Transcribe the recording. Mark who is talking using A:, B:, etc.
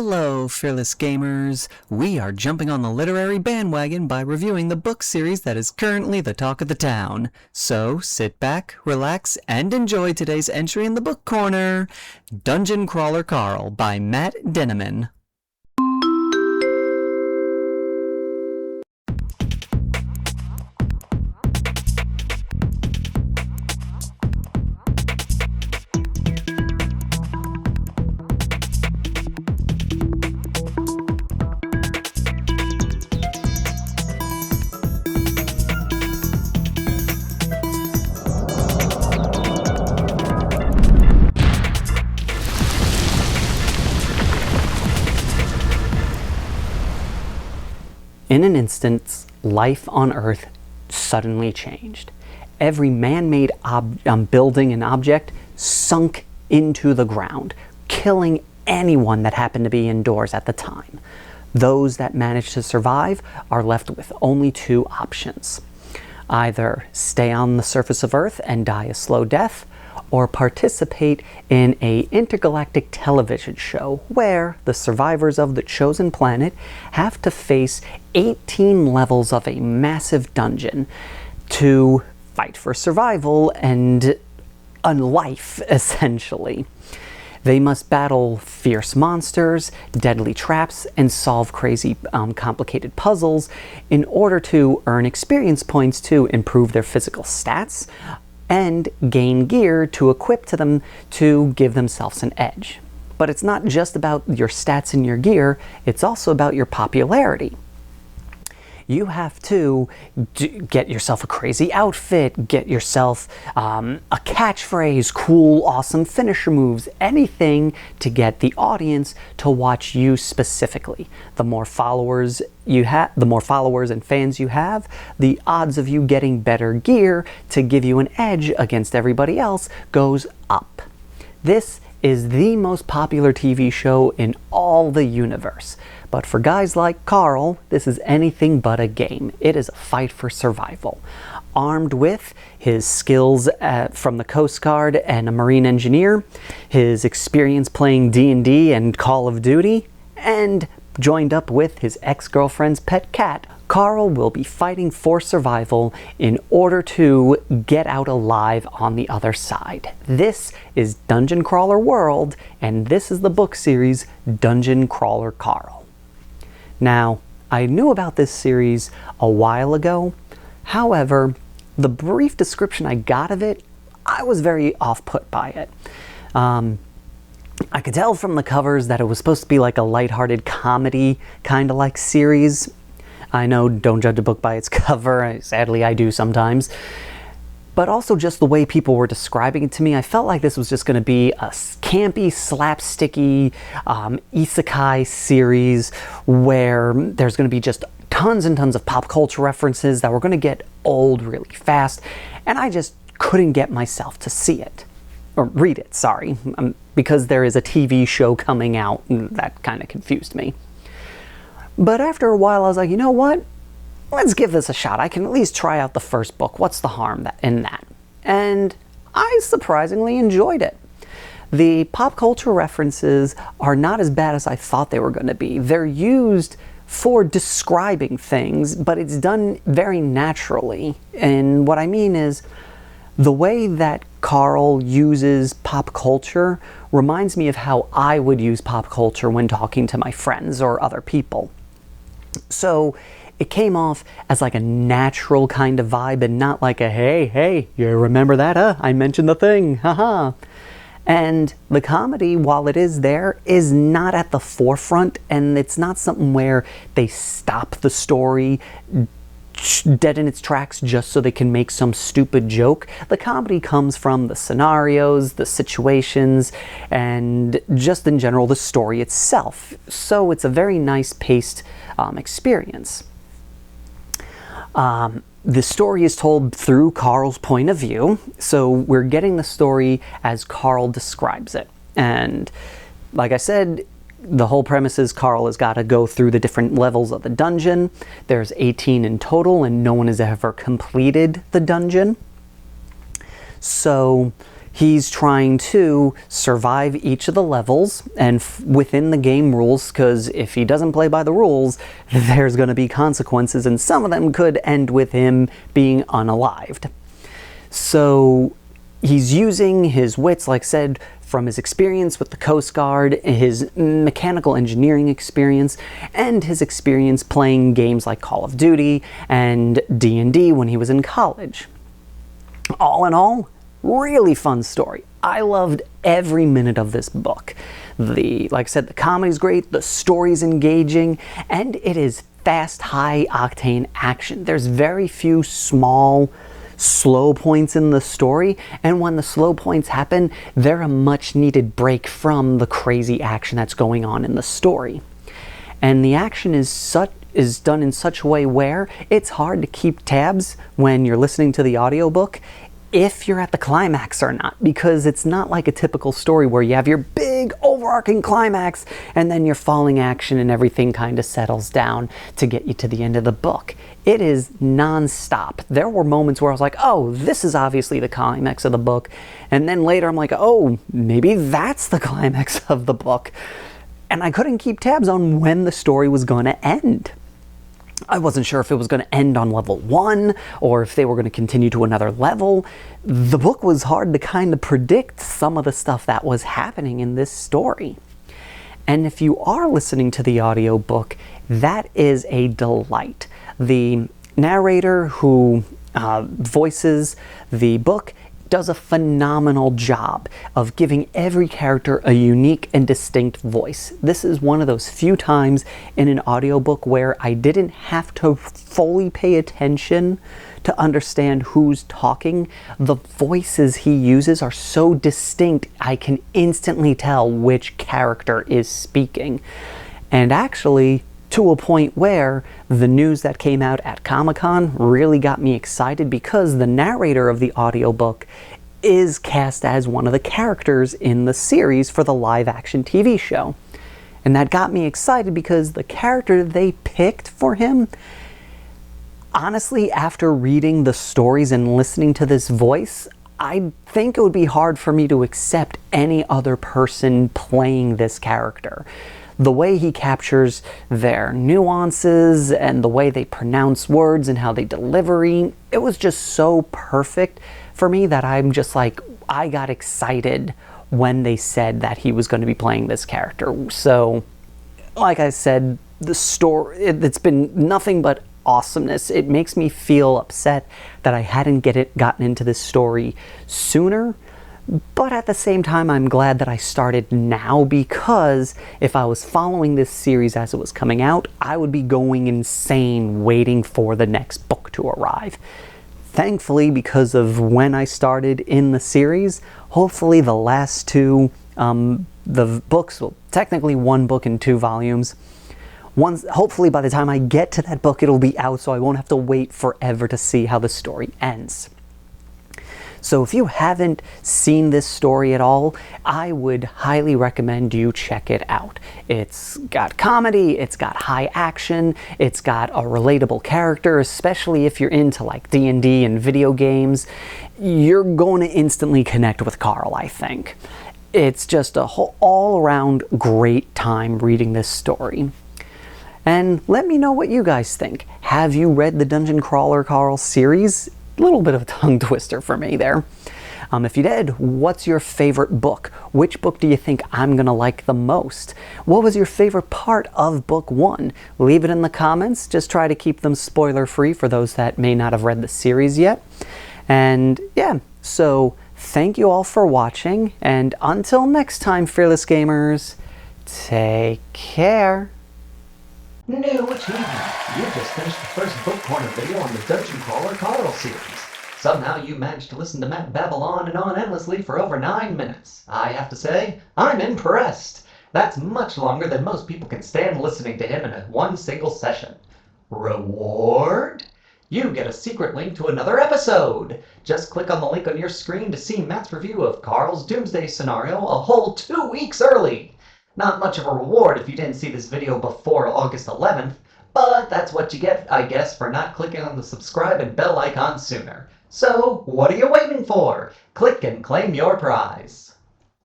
A: Hello, fearless gamers! We are jumping on the literary bandwagon by reviewing the book series that is currently the talk of the town. So, sit back, relax, and enjoy today's entry in the book corner, Dungeon Crawler Carl by Matt Dinniman. In an instant, life on Earth suddenly changed. Every man-made building and object sunk into the ground, killing anyone that happened to be indoors at the time. Those that managed to survive are left with only two options. Either stay on the surface of Earth and die a slow death, or participate in an intergalactic television show where the survivors of the chosen planet have to face 18 levels of a massive dungeon to fight for survival and a life, essentially. They must battle fierce monsters, deadly traps, and solve crazy, complicated puzzles in order to earn experience points to improve their physical stats, and gain gear to equip to them to give themselves an edge. But it's not just about your stats and your gear, it's also about your popularity. You have to get yourself a crazy outfit, get yourself a catchphrase, cool, awesome finisher moves, anything to get the audience to watch you specifically. The more followers you have, the more followers and fans you have, the odds of you getting better gear to give you an edge against everybody else goes up. This is the most popular TV show in all the universe. But for guys like Carl, this is anything but a game. It is a fight for survival. Armed with his skills from the Coast Guard and a Marine engineer, his experience playing D&D and Call of Duty, and joined up with his ex-girlfriend's pet cat, Carl will be fighting for survival in order to get out alive on the other side. This is Dungeon Crawler World, and this is the book series Dungeon Crawler Carl. Now, I knew about this series a while ago. However, the brief description I got of it, I was very off-put by it. I could tell from the covers that it was supposed to be like a lighthearted comedy, kind of like series. I know, don't judge a book by its cover. Sadly, I do sometimes. But also just the way people were describing it to me, I felt like this was just going to be a campy, slapsticky isekai series where there's going to be just tons and tons of pop culture references that were going to get old really fast, and I just couldn't get myself to see it. Or read it, sorry, because there is a TV show coming out, and that kind of confused me. But after a while, I was like, you know what? Let's give this a shot. I can at least try out the first book. What's the harm in that? And I surprisingly enjoyed it. The pop culture references are not as bad as I thought they were going to be. They're used for describing things, but it's done very naturally. And what I mean is, the way that Carl uses pop culture reminds me of how I would use pop culture when talking to my friends or other people. So it came off as like a natural kind of vibe and not like a, hey, you remember that, huh? I mentioned the thing, haha. And the comedy, while it is there, is not at the forefront, and it's not something where they stop the story dead in its tracks just so they can make some stupid joke. The comedy comes from the scenarios, the situations, and just in general the story itself. So it's a very nice paced experience. The story is told through Carl's point of view, so we're getting the story as Carl describes it. And like I said, the whole premise is Carl has got to go through the different levels of the dungeon. There's 18 in total, and no one has ever completed the dungeon. So he's trying to survive each of the levels and within the game rules, because if he doesn't play by the rules, there's going to be consequences, and some of them could end with him being unalived. So he's using his wits, like I said, from his experience with the Coast Guard, his mechanical engineering experience, and his experience playing games like Call of Duty and D&D when he was in college. All in all, really fun story. I loved every minute of this book. Like I said, the comedy's great, the story's engaging, and it is fast, high-octane action. There's very few small, slow points in the story, and when the slow points happen, they're a much needed break from the crazy action that's going on in the story. And the action is done in such a way where it's hard to keep tabs when you're listening to the audiobook if you're at the climax or not, because it's not like a typical story where you have your big overarching climax and then your falling action and everything kind of settles down to get you to the end of the book. It is non-stop. There were moments where I was like, oh, this is obviously the climax of the book, and then later I'm like, oh, maybe that's the climax of the book, and I couldn't keep tabs on when the story was going to end. I wasn't sure if it was going to end on level 1 or if they were going to continue to another level. The book was hard to kind of predict some of the stuff that was happening in this story. And if you are listening to the audiobook, that is a delight. The narrator who voices the book does a phenomenal job of giving every character a unique and distinct voice. This is one of those few times in an audiobook where I didn't have to fully pay attention to understand who's talking. The voices he uses are so distinct, I can instantly tell which character is speaking. And actually, to a point where the news that came out at Comic-Con really got me excited, because the narrator of the audiobook is cast as one of the characters in the series for the live-action TV show. And that got me excited because the character they picked for him, honestly, after reading the stories and listening to this voice, I think it would be hard for me to accept any other person playing this character. The way he captures their nuances and the way they pronounce words and how they delivery, it was just so perfect for me that I'm just like, I got excited when they said that he was going to be playing this character. So, like I said, the story, it's been nothing but awesomeness. It makes me feel upset that I hadn't gotten into this story sooner. But at the same time, I'm glad that I started now, because if I was following this series as it was coming out, I would be going insane waiting for the next book to arrive. Thankfully, because of when I started in the series, hopefully the last two, the books, well, technically one book and 2 volumes, hopefully by the time I get to that book, it'll be out, so I won't have to wait forever to see how the story ends. So if you haven't seen this story at all, I would highly recommend you check it out. It's got comedy, it's got high action, it's got a relatable character, especially if you're into like D&D and video games. You're going to instantly connect with Carl, I think. It's just a whole all-around great time reading this story. And let me know what you guys think. Have you read the Dungeon Crawler Carl series? A little bit of a tongue twister for me there. If you did, what's your favorite book? Which book do you think I'm going to like the most? What was your favorite part of book 1? Leave it in the comments. Just try to keep them spoiler-free for those that may not have read the series yet. And yeah, so thank you all for watching. And until next time, fearless gamers, take care.
B: New achievement! You just finished the first book corner video on the Dungeon Crawler Carl series. Somehow you managed to listen to Matt babble on and on endlessly for over 9 minutes. I have to say, I'm impressed. That's much longer than most people can stand listening to him in one single session. Reward? You get a secret link to another episode. Just click on the link on your screen to see Matt's review of Carl's Doomsday Scenario a whole 2 weeks early. Not much of a reward if you didn't see this video before August 11th, but that's what you get, I guess, for not clicking on the subscribe and bell icon sooner. So, what are you waiting for? Click and claim your prize.